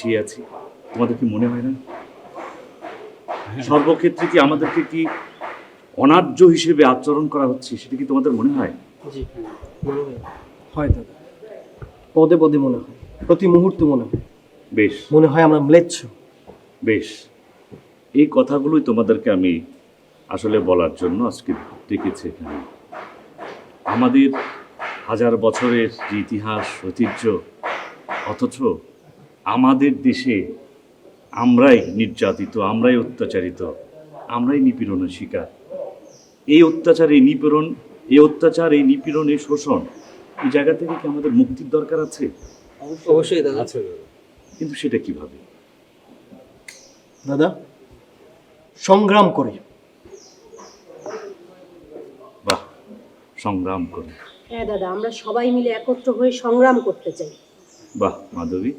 ঠিক আছি, তোমাদের কি মনে হয় না সর্বক্ষেত্রে কি আমাদেরকে কি অনার্য হিসেবে আচরণ করা হচ্ছে? সেটা কি তোমাদের মনে হয়? জি মনে হয়। হয় দাদা, পদে পদে মনে হয়, প্রতি মুহূর্তে মনে হয়। বেশ মনে হয় আমরা ম্লেচ্ছ। বেশ, এই কথাগুলোই তোমাদেরকে আমি আসলে বলার জন্য আজকে ডেকেছি এখানে। আমাদের হাজার বছরের যে ইতিহাস ঐতিহ্য, অথচ আমাদের দেশে আমরাই নির্যাতিত, আমরাই অত্যাচারিত, আমরাই নিপীড়নের শিকার। এই অত্যাচার, এই নিপীড়ন, এই নিপীড়ন, এই শোষণ, এই জায়গা থেকে কি আমাদের মুক্তির দরকার আছে? অবশ্যই দাদা। কিন্তু সেটা কিভাবে? দাদা, সংগ্রাম করে। বাহ, সংগ্রাম করে। হ্যাঁ দাদা, আমরা সবাই মিলে একত্র হয়ে সংগ্রাম করতে চাই। বাহ মাধবী,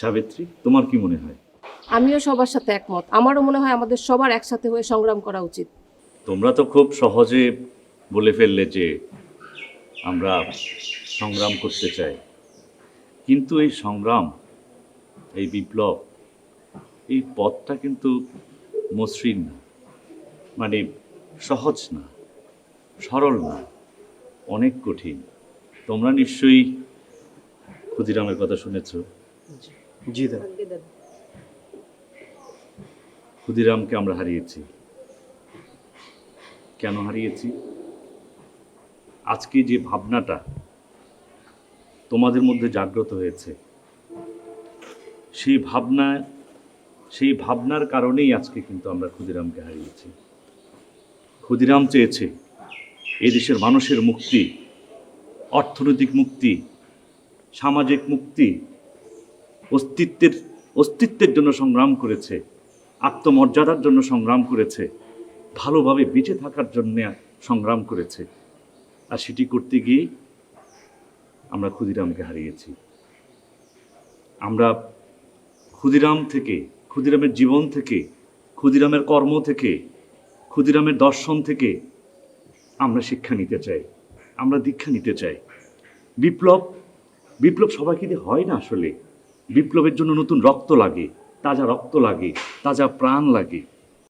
সাবিত্রী, তোমার কি মনে হয়? আমিও সবার সাথে একমত। আমারও মনে হয় আমাদের সবার একসাথে হয়ে সংগ্রাম করা উচিত। তোমরা তো খুব সহজে বলে ফেললে যে আমরা সংগ্রাম করতে চাই, কিন্তু এই সংগ্রাম, এই বিপ্লব, এই পথটা কিন্তু মসৃণ না, মানে সহজ না, সরল না, অনেক কঠিন। তোমরা নিশ্চয়ই ক্ষুদিরামের কথা শুনেছ। জি দাদা। আগে দাদা, ক্ষুদিরামকে আমরা হারিয়েছি। কেন হারিয়েছি? আজকে যে ভাবনাটা তোমাদের মধ্যে জাগ্রত হয়েছে, সেই ভাবনার কারণেই আজকে কিন্তু আমরা ক্ষুদিরামকে হারিয়েছি। ক্ষুদিরাম চেয়েছে এই দেশের মানুষের মুক্তি, অর্থনৈতিক মুক্তি, সামাজিক মুক্তি, অস্তিত্বের জন্য সংগ্রাম করেছে, আত্মমর্যাদার জন্য সংগ্রাম করেছে, ভালোভাবে বেঁচে থাকার জন্য সংগ্রাম করেছে। আর সেটি করতে গিয়ে আমরা ক্ষুদিরামকে হারিয়েছি। আমরা ক্ষুদিরাম থেকে, ক্ষুদিরামের জীবন থেকে, ক্ষুদিরামের কর্ম থেকে, ক্ষুদিরামের দর্শন থেকে আমরা শিক্ষা নিতে চাই, আমরা দীক্ষা নিতে চাই। বিপ্লব সবাইকে দিয়ে হয় না আসলে। বিপ্লবের জন্য নতুন রক্ত লাগে, তাজা রক্ত লাগে, তাজা প্রাণ লাগে।